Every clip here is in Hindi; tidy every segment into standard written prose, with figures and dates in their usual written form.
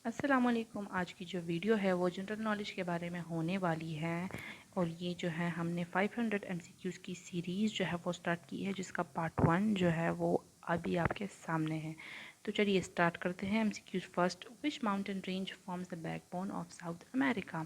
अस्सलामुअलैकुम। आज की जो वीडियो है वो जनरल नॉलेज के बारे में होने वाली है और ये जो है हमने 500 एमसीक्यूज़ की सीरीज़ जो है वो स्टार्ट की है, जिसका पार्ट 1 जो है वो अभी आपके सामने है। तो चलिए स्टार्ट करते हैं। MCQs first, which mountain range forms the backbone of south America.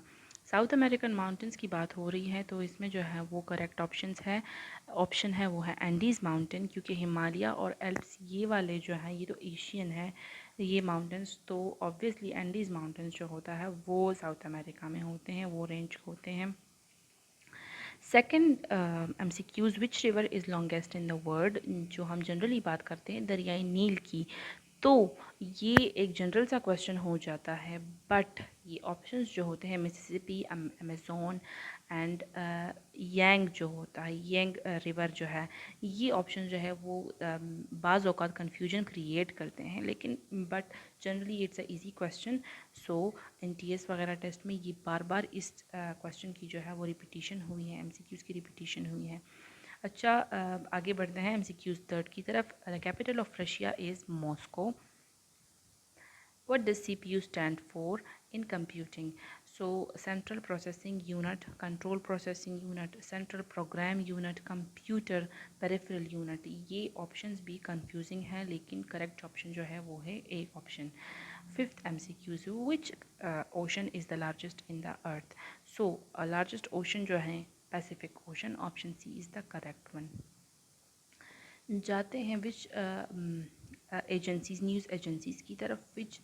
South American mountains की बात हो रही है तो इसमें जो है वो करेक्ट ऑप्शन है वो है एंडीज़ माउंटेन, क्योंकि हिमालय और एल्प्स ये वाले जो हैं ये तो एशियन है ये माउंटेन्स, तो ऑब्वियसली एंडीज़ माउंटेन्स जो होता है वो साउथ अमेरिका में होते हैं, वो रेंज होते हैं। Second MCQs, which river is longest in the world. जो हम जनरली बात करते हैं दरियाई नील की, तो ये एक जनरल सा क्वेश्चन हो जाता है, बट ये ऑप्शंस जो होते हैं मिसिसिपी, अमेज़न एंड यांग जो होता है, यांग रिवर जो है, ये ऑप्शन जो है वो बाज़ औक़ात कन्फ्यूजन क्रिएट करते हैं, लेकिन but generally it's a easy question. So NTS वगैरह टेस्ट में ये बार बार इस क्वेश्चन की जो है वो रिपीटिशन हुई है, एमसीक्यूज़ की रिपीटिशन हुई है। अच्छा, आगे बढ़ते हैं एमसीक्यूज़ थर्ड की तरफ। The capital of Russia is Moscow. What does CPU stand for in computing? So central processing unit, control processing unit, central program unit, computer peripheral unit। ये ऑप्शंस भी कंफ्यूजिंग हैं, लेकिन करेक्ट ऑप्शन जो है वो है A option. Fifth MCQs, which ocean is the largest in the earth. So largest ocean जो है Pacific ocean, option C is the correct one. जाते हैं विच एजेंसीज, न्यूज़ एजेंसीज की तरफ। Which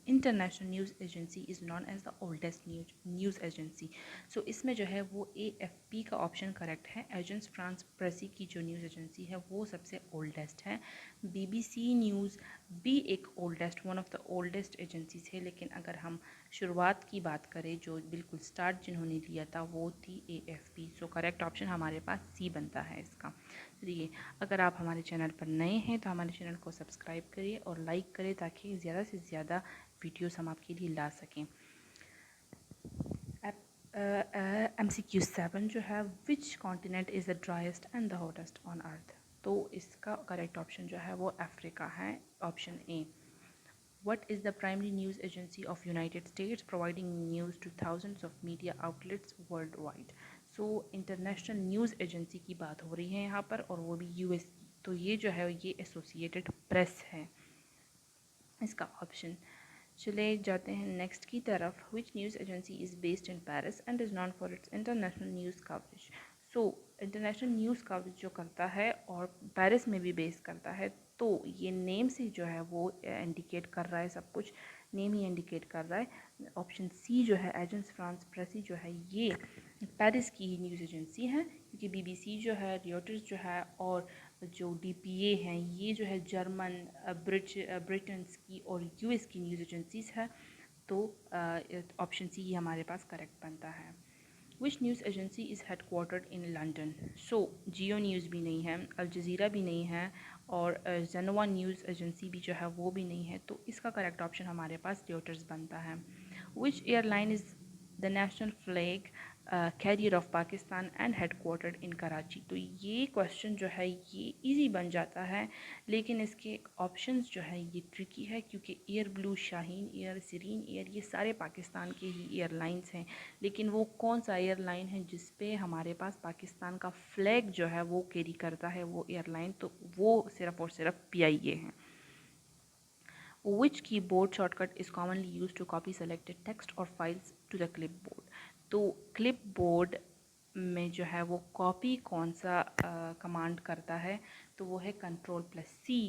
international news agency is known as the oldest news agency. So इसमें जो है वो AFP का ऑप्शन करेक्ट है। एजेंस फ्रांस प्रेसी की जो न्यूज़ एजेंसी है वो सबसे ओल्डेस्ट है। BBC न्यूज़ भी एक oldest, one of the oldest agencies है, लेकिन अगर हम शुरुआत की बात करें जो बिल्कुल स्टार्ट जिन्होंने लिया था वो थी AFP। सो करेक्ट ऑप्शन हमारे पास सी बनता है इसका। चलिए, अगर आप हमारे चैनल पर नए हैं तो हमारे चैनल को सब्सक्राइब करिए और लाइक करें, ताकि ज़्यादा से ज़्यादा वीडियोस हम आपके लिए ला सकें। MCQ7 जो है, विच continent is the driest and the hottest on earth. तो इसका करेक्ट ऑप्शन जो है वो अफ्रीका है, option A. What is the primary news agency of United States, providing news to thousands of media outlets worldwide? So international news agency की बात हो रही है यहाँ पर, और वो भी यूएस की, तो ये जो है ये एसोसिएटेड प्रेस है इसका ऑप्शन। चले जाते हैं नेक्स्ट की तरफ। Which news agency is based in Paris and is known for its international news coverage. So international news coverage जो करता है और पेरिस में भी बेस करता है, तो ये नेम से जो है वो इंडिकेट कर रहा है, सब कुछ नेम ही इंडिकेट कर रहा है। ऑप्शन सी जो है एजेंस फ्रांस प्रेसी जो है ये पेरिस की ही न्यूज़ एजेंसी है, क्योंकि BBC जो है, रियोटर्स जो है और जो DPA हैं ये जो है जर्मन, ब्रिटेन्स की और US की न्यूज़ एजेंसीज है। तो ऑप्शन सी हमारे पास करेक्ट बनता है। Which news agency is headquartered in London. So Geo news भी नहीं है, अल जज़ीरा भी नहीं है, और जनवा न्यूज़ एजेंसी भी जो है वो भी नहीं है, तो इसका करेक्ट ऑप्शन हमारे पास रियोटर्स बनता है। Which airline is the national flag carrier of Pakistan and headquartered in Karachi. तो ये क्वेश्चन जो है ये इजी बन जाता है, लेकिन इसके ऑप्शंस जो है ये ट्रिकी है, क्योंकि Air Blue, Shaheen Air, Serene Air, ये सारे पाकिस्तान के ही एयरलाइंस हैं, लेकिन वो कौन सा एयरलाइन है जिस पे हमारे पास पाकिस्तान का फ्लैग जो है वो कैरी करता है वो एयरलाइन, तो वो सिर्फ और सिर्फ PIA है। Which keyboard shortcut is commonly used to copy selected text or files to the clipboard? तो clipboard में जो है वो कॉपी कौन सा कमांड करता है, तो वो है Ctrl+C।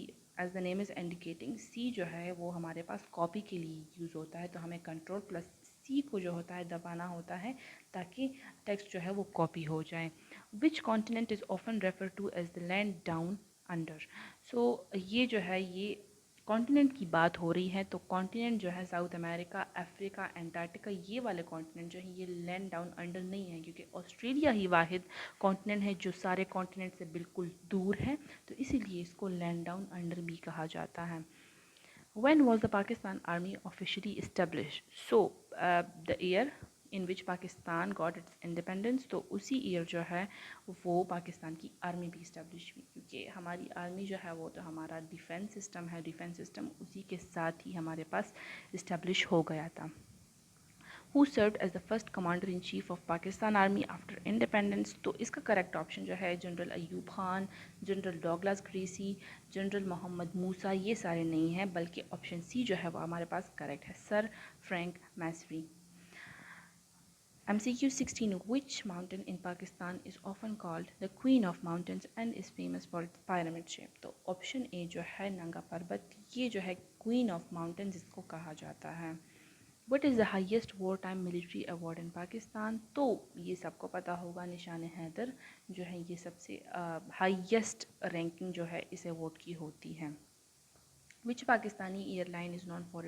As the name is indicating, C जो है वो हमारे पास कॉपी के लिए यूज़ होता है, तो हमें Ctrl+C को जो होता है दबाना होता है, ताकि टेक्स्ट जो है वो कॉपी हो जाए। Which continent is often refer to as the land down under. So ये जो है ये कॉन्टिनेंट की बात हो रही है, तो कॉन्टिनेंट जो है साउथ अमेरिका, अफ्रीका, एंटार्क्टिका, ये वाले कॉन्टिनेंट जो है ये लैंड डाउन अंडर नहीं है, क्योंकि ऑस्ट्रेलिया ही वाहिद कॉन्टिनेंट है जो सारे कॉन्टिनेंट से बिल्कुल दूर है, तो इसीलिए इसको लैंड डाउन अंडर भी कहा जाता है। When was the Pakistan Army officially established? So, the year in which Pakistan got its independence, तो उसी ईयर जो है वो पाकिस्तान की आर्मी भी इस्टेब्लिश हुई, क्योंकि हमारी आर्मी जो है वो तो हमारा डिफेंस सिस्टम है, डिफेंस सिस्टम उसी के साथ ही हमारे पास इस्टेब्लिश हो गया था। Who served as the first commander in chief of Pakistan Army after independence? तो इसका करेक्ट ऑप्शन जो है general Ayub Khan, general Douglas Gracey, general Mohammad Musa, ये सारे नहीं हैं, बल्कि ऑप्शन सी जो है वो हमारे पास करेक्ट है, sir Frank Maheshwari. MCQ 16. Which mountain in Pakistan is often called the Queen of Mountains and is famous for its pyramid shape? तो ऑप्शन ए जो है नंगा पर्वत, ये जो है क्वीन ऑफ माउंटेन्स इसको कहा जाता है। What is the highest wartime military award in Pakistan? तो ये सबको पता होगा, निशान हैदर जो है ये सबसे हाईएस्ट रैंकिंग जो है इस अवार्ड की होती है। Which Pakistani airline is known for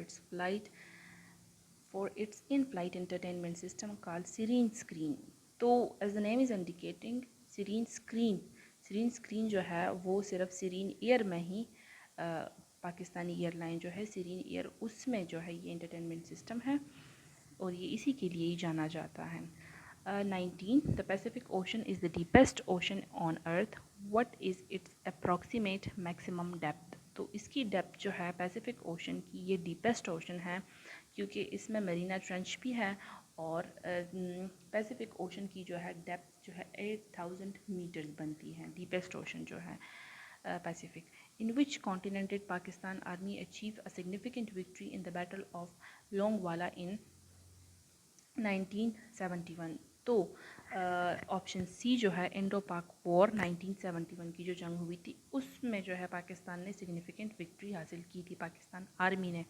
its in-flight entertainment system called Serene Screen? तो as the name is indicating, Serene Screen जो है वो सिर्फ सीरीन एयर में ही पाकिस्तानी एयरलाइन जो है सीरीन एयर, उसमें जो है ये एंटरटेनमेंट सिस्टम है और ये इसी के लिए ही जाना जाता है। 19. The Pacific ocean is the deepest ocean on earth, what is it's approximate maximum depth? तो इसकी डेप्थ जो है पैसिफिक ओशन की, ये डीपेस्ट ओशन है क्योंकि इसमें मरीना ट्रेंच भी है, और पैसिफिक ओशन की जो है डेप्थ जो है 8000 मीटर्स बनती है, डीपेस्ट ओशन जो है Pacific. In which continent did Pakistan Army achieve a significant victory in the Battle of Longwala in 1971? तो ऑप्शन सी जो है इंडो पाक वॉर 1971 की जो जंग हुई थी उसमें जो है पाकिस्तान ने सिग्निफिकेंट विक्ट्री हासिल की थी, पाकिस्तान आर्मी ने।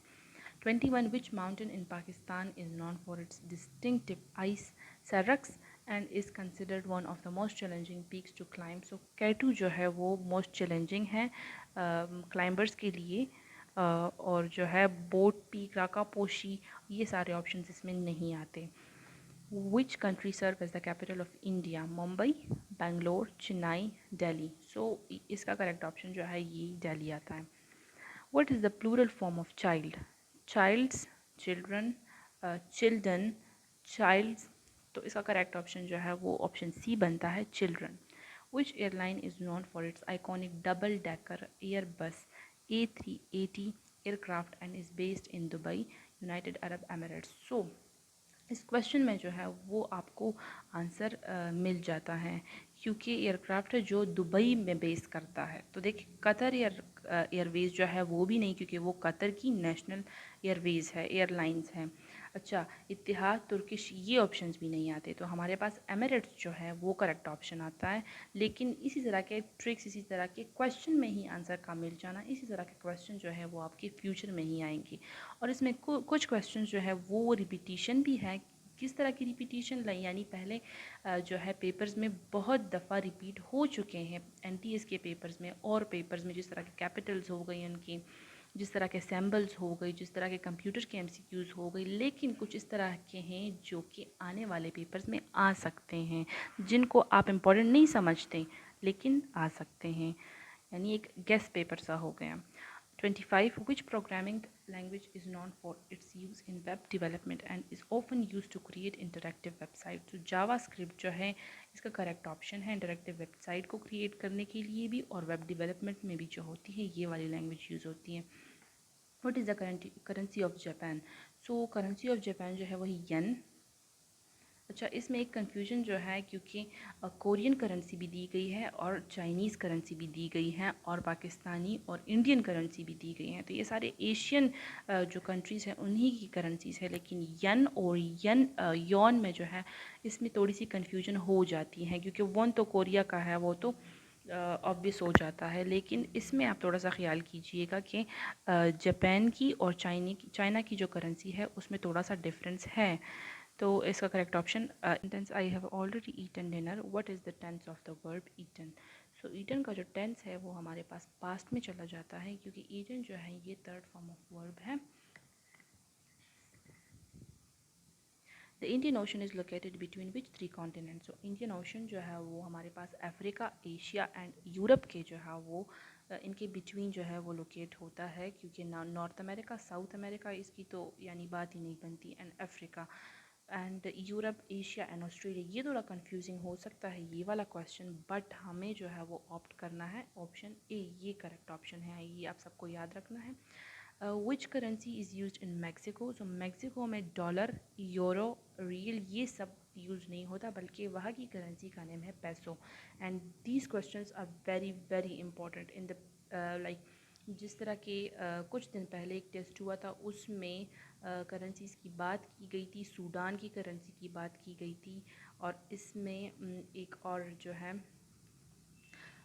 21. Which mountain in Pakistan is known for its distinctive ice seracs and is considered one of the most challenging peaks to climb? So K2 जो है वो most challenging है climbers के लिए, और जो है बोट पीक, राका पोशी, ये सारे ऑप्शंस इसमें नहीं आते। Which country serve as the capital of India? Mumbai, Bangalore, Chennai, Delhi. सो इसका करेक्ट ऑप्शन जो है ये दिल्ली आता है। What is the plural form of child? Childs, children, children, childs। तो इसका करेक्ट ऑप्शन जो है वो ऑप्शन सी बनता है, children. Which airline is known for its iconic double-decker Airbus A380 aircraft and is based in Dubai, United Arab Emirates? So इस क्वेश्चन में जो है वो आपको आंसर मिल जाता है, क्योंकि एयरक्राफ्ट है जो दुबई में बेस करता है। तो देखिए कतर एयरवेज़ जो है वो भी नहीं, क्योंकि वो कतर की नेशनल एयरवेज़ है, एयरलाइंस हैं। अच्छा, इतिहाद, तुर्किश, ये ऑप्शंस भी नहीं आते, तो हमारे पास एमिरेट्स जो है वो करेक्ट ऑप्शन आता है। लेकिन इसी तरह के ट्रिक्स, इसी तरह के क्वेश्चन में ही आंसर का मिल जाना, इसी तरह के क्वेश्चन जो है वो आपके फ्यूचर में ही आएंगे। और इसमें कुछ क्वेश्चन जो है वो रिपीटिशन भी है। किस तरह की रिपीटिशन, यानी पहले जो है पेपर्स में बहुत दफ़ा रिपीट हो चुके हैं, एनटीएस के पेपर्स में और पेपर्स में, जिस तरह के कैपिटल्स हो गई उनकी, जिस तरह के सैम्बल्स हो गई, जिस तरह के कंप्यूटर के एमसीक्यूज़ हो गई। लेकिन कुछ इस तरह के हैं जो कि आने वाले पेपर्स में आ सकते हैं, जिनको आप इम्पोर्टेंट नहीं समझते लेकिन आ सकते हैं, यानी एक गेस पेपर सा हो गया। 25. Which programming language is known for its use in web development and is often used to create interactive websites? तो जावास्क्रिप्ट जो है इसका करेक्ट ऑप्शन है इंटरेक्टिव वेबसाइट को क्रिएट करने के लिए भी, और वेब डेवलपमेंट में भी जो होती है ये वाली लैंग्वेज यूज़ होती है। What is the currency of Japan? So currency of Japan जो है वही येन। अच्छा, इसमें एक कन्फ्यूजन जो है, क्योंकि कोरियन करेंसी भी दी गई है और चाइनीज़ करेंसी भी दी गई है और पाकिस्तानी और इंडियन करेंसी भी दी गई हैं, तो ये सारे एशियन जो कंट्रीज़ हैं उन्हीं की करेंसीज़ है। लेकिन यन और यॉन में जो है इसमें थोड़ी सी कन्फ्यूजन हो जाती है, क्योंकि वन तो कोरिया का है, वो तो ऑब्वियस हो जाता है। लेकिन इसमें आप थोड़ा सा ख्याल कीजिएगा कि जापान की और चाइना की जो करेंसी है उसमें थोड़ा सा डिफरेंस है। तो इसका correct option tense, I have already eaten dinner, what is the tense of the verb eaten? So eaten का जो टेंस है वो हमारे पास पास्ट में चला जाता है, क्योंकि ईटन जो है ये थर्ड फॉर्म ऑफ वर्ब है। The Indian ocean is located between which 3 continents? So Indian ocean जो है वो हमारे पास अफ्रीका, एशिया एंड यूरोप के जो है वो इनके बिटवीन जो है वो लोकेट होता है, क्योंकि नॉर्थ अमेरिका, साउथ अमेरिका, इसकी तो यानी बात ही नहीं बनती, and Africa. And Europe, Asia and Australia. ये थोड़ा कंफ्यूजिंग हो सकता है ये वाला क्वेश्चन, बट हमें जो है वो ऑप्ट करना है ऑप्शन ए, ये करेक्ट ऑप्शन है, ये आप सबको याद रखना है। Which currency is use in Mexico. So Mexico में डॉलर, यूरो, रियल ये सब यूज़ नहीं होता, बल्कि वहाँ की करेंसी का नेम है पैसो। And these questions are very very important in the like, जिस तरह के कुछ दिन पहले एक टेस्ट हुआ था, उसमें करेंसीज़ की बात की गई थी, सूडान की करेंसी की बात की गई थी, और इसमें एक और जो है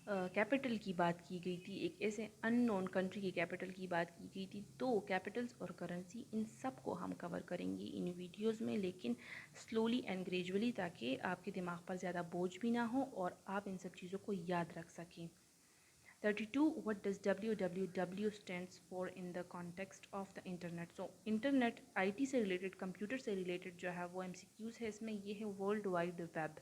कैपिटल की बात की गई थी, एक ऐसे अननोन कंट्री की कैपिटल की बात की गई थी। तो कैपिटल्स और करेंसी इन सब को हम कवर करेंगे इन वीडियोस में, लेकिन स्लोली एंड ग्रेजुअली, ताकि आपके दिमाग पर ज़्यादा बोझ भी ना हो और आप इन सब चीज़ों को याद रख सकें। 32. What does www stands for in the context of the internet? So internet IT से रिलेटेड, कंप्यूटर से रिलेटेड जो है वो एमसीक्यूज़ है इसमें। ये है world wide web,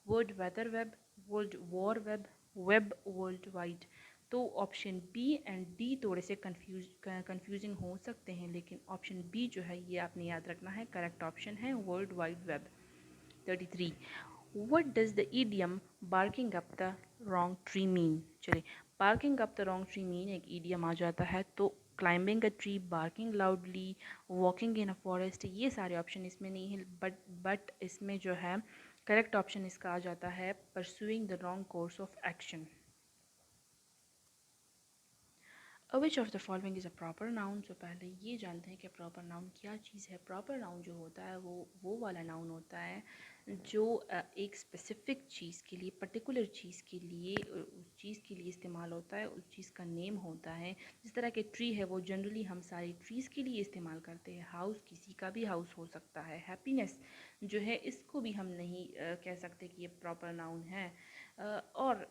world weather web, world war web, web world wide. तो ऑप्शन बी एंड डी थोड़े से कंफ्यूजिंग हो सकते हैं, लेकिन ऑप्शन बी जो है ये आपने याद रखना है, करेक्ट ऑप्शन है world wide web. 33. What does the idiom barking up the wrong tree mean? चलिए, barking up the wrong tree mean एक idiom आ जाता है, तो climbing a tree, barking loudly, walking in a forest, ये सारे ऑप्शन इसमें नहीं है, बट इसमें जो है करेक्ट ऑप्शन इसका आ जाता है pursuing the wrong course of action. Which of the following is a proper noun. तो पहले ये जानते हैं कि प्रॉपर नाउन क्या चीज़ है। प्रॉपर नाउन जो होता है वो वाला नाउन होता है जो एक स्पेसिफिक चीज़ के लिए, पर्टिकुलर चीज़ के लिए, उस चीज़ के लिए इस्तेमाल होता है, उस चीज़ का नेम होता है। जिस तरह के ट्री है वो जनरली हम सारी ट्रीज़ के लिए इस्तेमाल करते हैं। हाउस किसी का भी हाउस हो सकता है। हैप्पीनेस जो है इसको भी हम नहीं कह सकते कि ये प्रॉपर नाउन है। और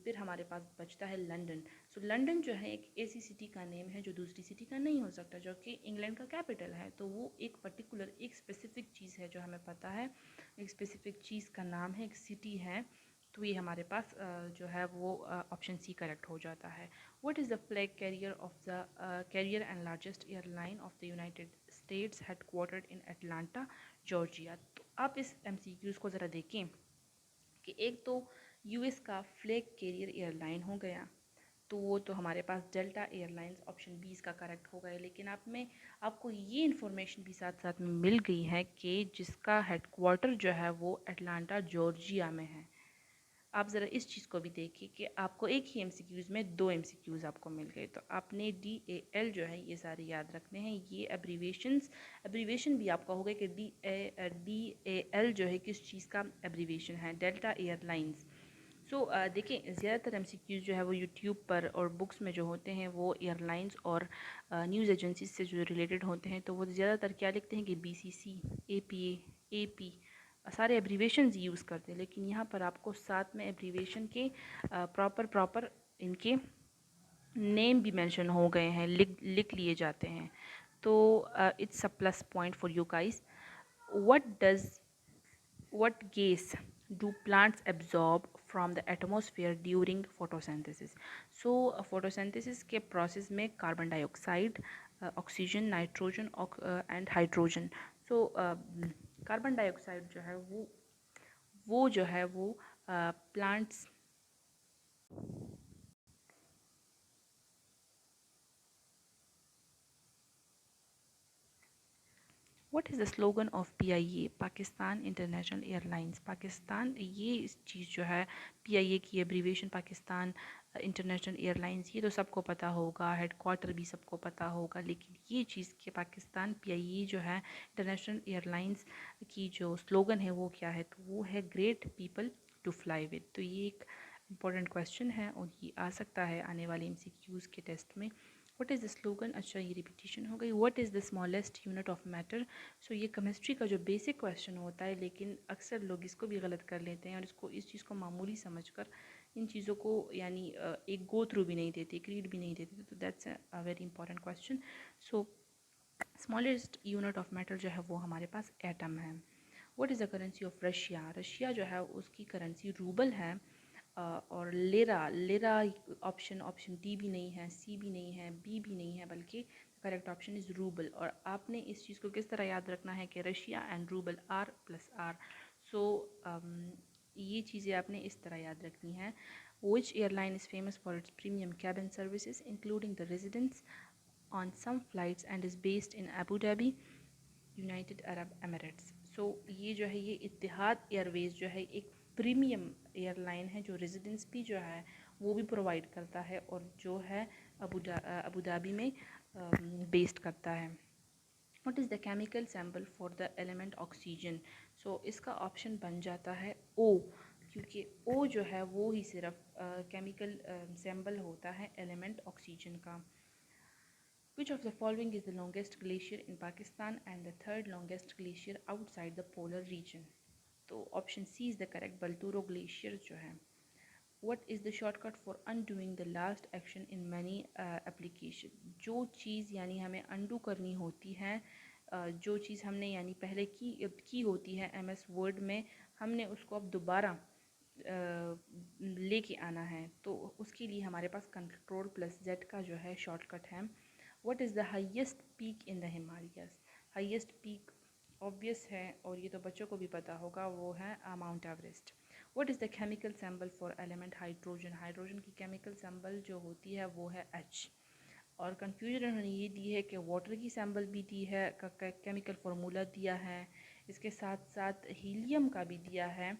फिर हमारे पास बचता है लंदन। सो लंदन जो है एक ऐसी सिटी का नेम है जो दूसरी सिटी का नहीं हो सकता, जो कि इंग्लैंड का कैपिटल है। तो वो एक पर्टिकुलर, एक स्पेसिफिक चीज़ है जो हमें पता है, एक स्पेसिफिक चीज़ का नाम है, एक सिटी है। तो ये हमारे पास जो है वो ऑप्शन सी करेक्ट हो जाता है। What is the flag carrier of the carrier and largest airline of the United States headquartered in Atlanta, Georgia. तो आप इस एमसीक्यूज़ को ज़रा देखें कि एक तो यूएस का फ्लैग कैरियर एयरलाइन हो गया, तो वो तो हमारे पास डेल्टा एयरलाइंस ऑप्शन 20 का करेक्ट हो गया। लेकिन आपको ये इन्फॉर्मेशन भी साथ साथ में मिल गई है कि जिसका हेडक्वार्टर जो है वो अटलांटा जॉर्जिया में है। आप ज़रा इस चीज़ को भी देखिए कि आपको एक ही एमसीक्यूज़ में दो एमसीक्यूज़ आपको मिल गए। तो आपने DAL जो है ये सारे याद रखने हैं। ये एब्रीवेशन भी आपका होगा कि DAL जो है किस चीज़ का एब्रीवेशन है, डेल्टा एयरलाइंस। सो देखिए, ज़्यादातर एमसीक्यूज़ जो है वो यूट्यूब पर और बुक्स में जो होते हैं वो एयरलाइंस और न्यूज़ एजेंसीज से जो रिलेटेड होते हैं, तो वो ज़्यादातर क्या लिखते हैं कि BCC, APA, AP, सारे एब्रीवेशंस यूज़ करते हैं। लेकिन यहाँ पर आपको साथ में एब्रीवेशन के प्रॉपर इनके नेम भी मेंशन हो गए हैं, लिख लिए जाते हैं। तो it's a plus point for you guys. What gas do plants absorb from the atmosphere during photosynthesis? So photosynthesis के process में carbon dioxide, oxygen, nitrogen and hydrogen. So carbon dioxide जो है वो जो है वो plants. What is the slogan of PIA, Pakistan international airlines. Pakistan, ये इस चीज़ जो है PIA की एब्रीवेशन, पाकिस्तान इंटरनेशनल एयरलाइंस, ये तो सबको पता होगा, हेडक्वार्टर भी सबको पता होगा। लेकिन ये चीज़ कि पाकिस्तान PIA जो है इंटरनेशनल एयरलाइंस की जो स्लोगन है वो क्या है, तो वो है great people to fly with. तो ये एक इम्पॉर्टेंट क्वेश्चन है और ये आ सकता है आने वाले MCQs के टेस्ट में। व्हाट इज़ द स्लोगन, अच्छा ये रिपीटिशन हो गई। What is the smallest unit of matter. So ये केमिस्ट्री का जो बेसिक क्वेश्चन होता है, लेकिन अक्सर लोग इसको भी गलत कर लेते हैं और इस चीज़ को मामूली समझकर इन चीज़ों को यानी एक गो थ्रू भी नहीं देते, एक रीड भी नहीं देते। तो that's a very important question. So smallest unit of matter जो है वो हमारे पास एटम है। What is the currency of Russia. Russia जो है उसकी करेंसी रूबल है। और लेरा ऑप्शन डी भी नहीं है, सी भी नहीं है, बी भी नहीं है, बल्कि करेक्ट ऑप्शन इज़ रूबल। और आपने इस चीज़ को किस तरह याद रखना है कि Russia and rouble R plus R. So ये चीज़ें आपने इस तरह याद रखनी है। Which airline is famous for its premium cabin services including the residents on some flights and is based in Abu Dhabi, United Arab Emirates. So ये जो है ये इतिहाद एयरवेज जो है एक प्रीमियम एयरलाइन है जो रेजिडेंस भी जो है वो भी प्रोवाइड करता है और जो है अबू धाबी में बेस्ड करता है। What is the chemical sample for the element oxygen. So इसका ऑप्शन बन जाता है ओ, क्योंकि ओ जो है वो ही सिर्फ केमिकल सैम्पल होता है एलिमेंट ऑक्सीजन का। Which of the following is the longest glacier in Pakistan and the third longest glacier outside the polar region? तो option C is the correct, Baltoro glacier जो है। What is the shortcut for undoing the last action in many application? जो चीज़ यानी हमें undo करनी होती है, जो चीज़ हमने यानी पहले की होती है MS वर्ड में, हमने उसको अब दोबारा लेके आना है, तो उसके लिए हमारे पास कंट्रोल प्लस जेड का जो है शॉर्टकट है। What is the highest peak in the Himalayas. Highest peak obvious है और ये तो बच्चों को भी पता होगा, वो है mount Everest. What is the chemical symbol for element hydrogen. Hydrogen की केमिकल सिंबल जो होती है वो है H। और कन्फ्यूजन उन्होंने ये दी है कि वाटर की सैम्बल भी दी है, केमिकल फार्मूला दिया है, इसके साथ साथ हीलियम का भी दिया है।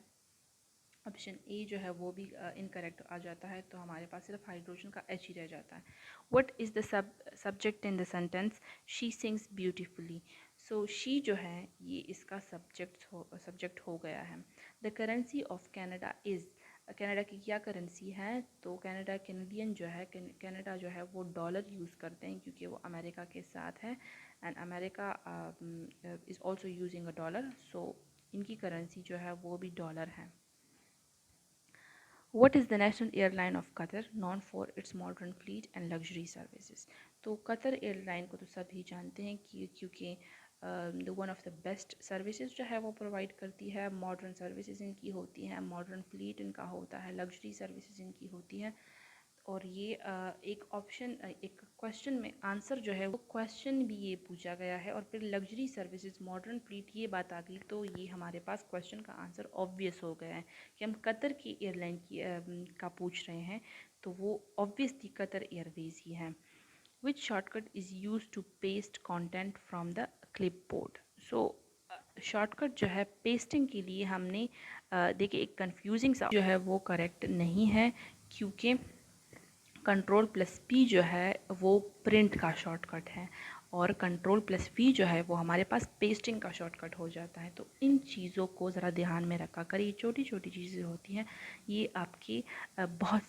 ऑप्शन ए जो है वो भी इनकरेक्ट आ जाता है, तो हमारे पास सिर्फ हाइड्रोजन का H ही रह जाता है। What is the subject in the sentence she sings beautifully. So she जो है ये इसका सब्जेक्ट हो गया है। The currency of Canada is. Canada की क्या करेंसी है, तो कनाडा कैनेडियन जो है, कनाडा जो है वो डॉलर यूज़ करते हैं क्योंकि वो अमेरिका के साथ है and America is also using a dollar, so इनकी करेंसी जो है वो भी डॉलर है। What is the national airline of Qatar, known for its modern fleet and luxury services? तो कतर एयरलाइन को तो सभी जानते हैं कि क्योंकि one of the best services जो है वो प्रोवाइड करती है, मॉडर्न सर्विसेज इनकी होती हैं, मॉडर्न फ्लीट इनका होता है, लग्जरी सर्विसेज इनकी होती हैं। और ये एक ऑप्शन एक क्वेश्चन में आंसर जो है वो क्वेश्चन भी ये पूछा गया है और फिर लग्जरी सर्विसेज मॉडर्न फ्लीट ये बात आ गई, तो ये हमारे पास क्वेश्चन का आंसर ऑब्वियस हो गया है कि हम कतर की एयरलाइन की का पूछ रहे हैं, तो वो ऑब्वियसली कतर एयरवेज ही है। Which shortcut is use to paste content from the clipboard. So shortcut जो है पेस्टिंग के लिए हमने देखिए एक कंफ्यूजिंग सा जो है वो करेक्ट नहीं है, क्योंकि कंट्रोल प्लस पी जो है वो प्रिंट का शॉर्टकट है और कंट्रोल प्लस वी जो है वो हमारे पास पेस्टिंग का शॉर्टकट हो जाता है। तो इन चीज़ों को ज़रा ध्यान में रखा करिए, छोटी छोटी चीज़ें होती हैं, ये आपकी बहुत